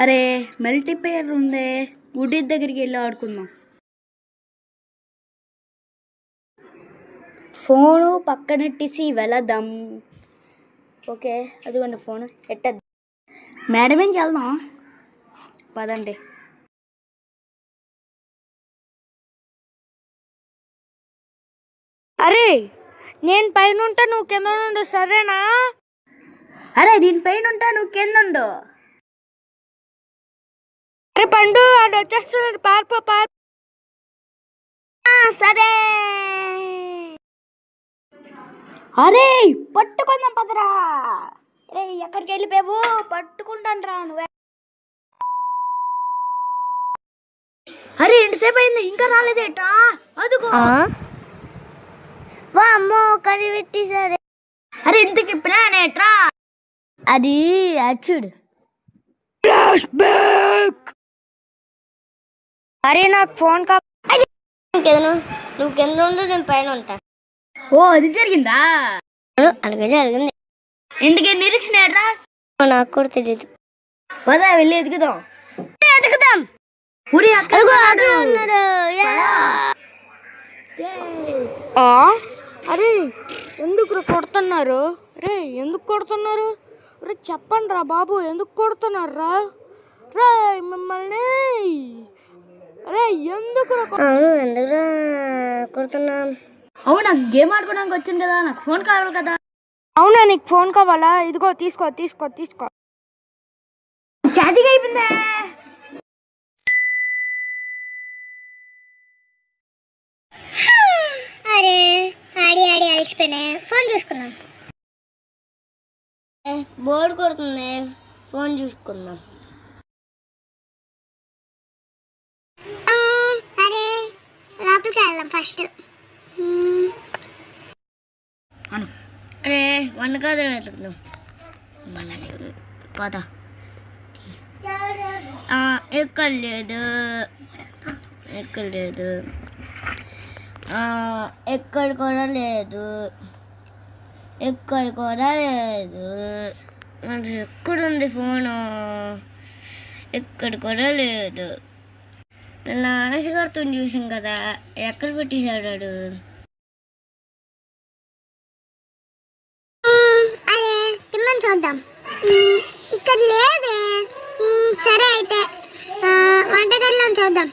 అరే మల్టీప్లేయర్ ఉందే, గుడి దగ్గరికి వెళ్ళి ఆడుకుందాం. ఫోను పక్కనెట్టేసి వెళదాం. ఓకే, అదిగోండి ఫోను ఎట్టద్దు. మేడం ఏం వెళ్దాం పదండి. అరే నేను పైన ఉంటా, నువ్వు కింద ఉండు, సరేనా? అరే నేను పైన ఉంటా, నువ్వు కింద ఉండు. అరే పండు ఆడు వచ్చేస్తున్నాడు, పార్పో పార్. సరే. అరే పట్టుకుందాం పదరా. అరే ఎక్కడికి వెళ్ళిపోయావు? పట్టుకుంటాను రా నువ్వే. అరే ఎంతసేపు అయింది ఇంకా రాలేదేటా? అదుగో వా అమ్మో కర్రీ పెట్టేసరే. అరే ఇంతకి ప్లాన్ ఏట్రా? అది చూడు. అరే నాకు ఫోన్ నువ్వు కింద ఉండు, నేను పైన ఉంటా. ఓ అది జరిగిందా? అలాగే జరిగింది. ఇంటికి నిరీక్షణ ఏట్రా? నాకు కూడా తెలియదు. పదా వెళ్ళి ఎదుగుదాం. ఎదుగుదాం. ఊరి అరే ఎందుకు కొడుతున్నారు? రే ఎందుకు కొడుతున్నారు? రే చెప్పండి రా బాబు, ఎందుకు కొడుతున్నారు రా? రే మిమ్మల్ని రే ఎందుకు కొడుతున్నా? అవునా గేమ్ ఆడుకోవడానికి వచ్చింది కదా, నాకు ఫోన్ కావాలి కదా. అవునా నీకు ఫోన్ కావాలా? ఇదిగో తీసుకో తీసుకో తీసుకో. ఛార్జింగ్ అయిపోయిందా? అరే ఆడి ఆడి అలసిపోయినా, ఫోన్ చూసుకున్నాం. బోర్డు కొడుతుంది, ఫోన్ చూసుకుందాం. అరే లోపలికి వెళ్దాం ఫస్ట్. అరే వంటగదిలో వెతుకుదాం పద. ఎక్కలేదు ఎక్కలేదు, ఎక్కడ కూడా లేదు, ఎక్కడ కూడా లేదు. మరి ఎక్కడుంది ఫోను? ఎక్కడ కూడా లేదు. నా అనసగారితో చూసాం కదా, ఎక్కడ పెట్టేశాడు? అరే తిమ్మని చూద్దాం. ఇక్కడ లేదే. సరే అయితే వంటగదిలో చూద్దాం.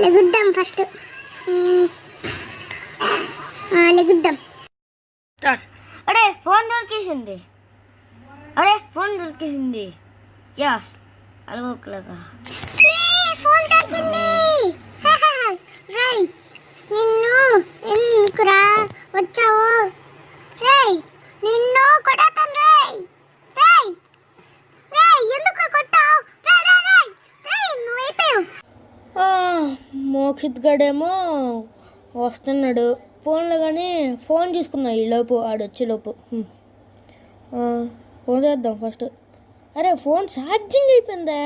లెగుద్దాం ఫస్ట్, లెగుద్దాం. అరే ఫోన్ దొరికేసింది. అరే ఫోన్ దొరికేసింది. యస్ అలగోకలాగా ఫోన్ దొరికింది. రై నిన్ను ఎందుకురా వచ్చావు? రై నిన్ను కొడతాను. రై రై రై ఎందుకు కొట్టావు? రై రై రై రై నువ్వు అయిపోయావు. మోక్షిత్ గడేమో వస్తున్నాడు. ఫోన్లో కానీ ఫోన్ చూసుకుందాం ఈలోపు, ఆడొచ్చేలోపు. ఫోన్ చేద్దాం ఫస్ట్. అరే ఫోన్ ఛార్జింగ్ అయిపోయిందా?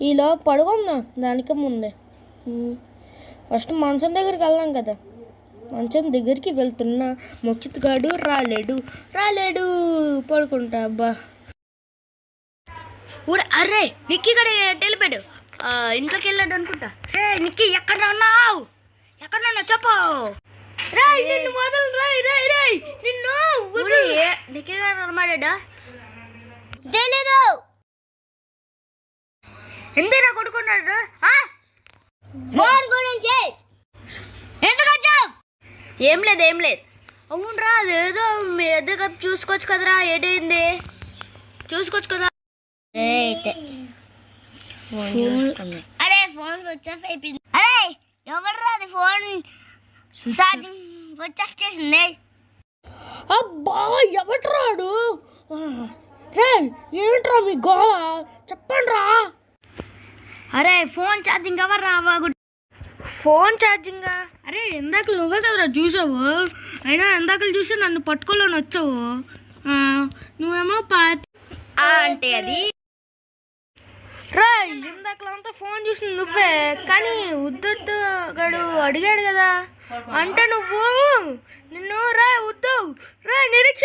ఈలోపు పడుకుందాం దానికి ముందే. ఫస్ట్ మంచం దగ్గరికి వెళ్దాం కదా. మంచం దగ్గరికి వెళ్తున్నా, మోక్షిత్ గాడు రాలేడు రాలేడు, పడుకుంటా. అబ్బా అరే నిక్కీ గడ వెళ్ళిపోయాడు, ఇంట్లోకి వెళ్ళాడు అనుకుంటా. రే నిక్కీ ఎక్కడ ఉన్నావు? ఎక్కడ ఉన్నా చెప్పు. రాయ్ నిన్ను వదలు. రాయ్ రాయ్ రాయ్ నిన్ను నిక్కీ గారు రమ్మాడా? తెలీదు. ఎందుకు కొడుకున్నాడు? ఫోన్ గురించి ఎందుకు వచ్చావు? ఏం లేదు ఏం లేదు. అవునరా, అదేదో మీ దగ్గర చూసుకోవచ్చు కదరా, ఏటైంది చూసుకోవచ్చు కదా. అరే ఫోన్ స్విచ్ ఆఫ్ అయిపోయింది. అరే ఎవరు అది ఫోన్ ఛార్జింగ్ స్విచ్ ఆఫ్ చేసింది? అబ్బా ఎవట్రాడు? రే ఏంట్రా మీ గోళ, చెప్పండి రా. అరే ఫోన్ ఛార్జింగ్ ఎవరు రా? ఫోన్ ఛార్జింగా? అరే ఇందాక నువ్వే కదరా చూసావు. అయినా ఇందాక చూసి నన్ను పట్టుకోలేని వచ్చావు. నువ్వేమో అంటే అది రా. ఇందాకలంతా ఫోన్ చూసి నువ్వే, కానీ ఉద్దొద్దు గడు అడిగాడు కదా, అంటే నువ్వు నిన్ను రా ఉద్దు రా నిరీక్ష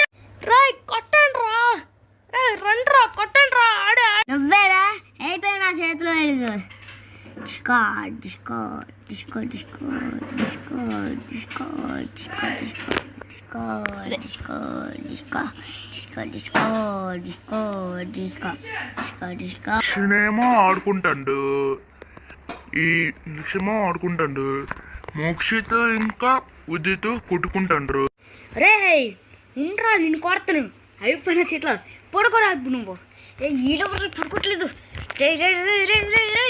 రా కొట్టండి రా. రండిరా కొట్టండి రా ఆడే నువ్వేరా అయిపోయి నా చేతిలో వెలుగు disco disco disco disco disco disco disco disco disco disco disco disco disco disco disco disco cinema ఆడుకుంటాడు ఈ సినిమా ఆడుకుంటాడు మోక్షితో ఇంకా ఉదితో కొట్టుకుంటాడు రే ఉండరా నేను కొడతాను అయిపోయిన చేతిలో పడుకోరాదు నువ్వు ఏ ఈడ పడుకోవట్లేదు రే రే రే రే రే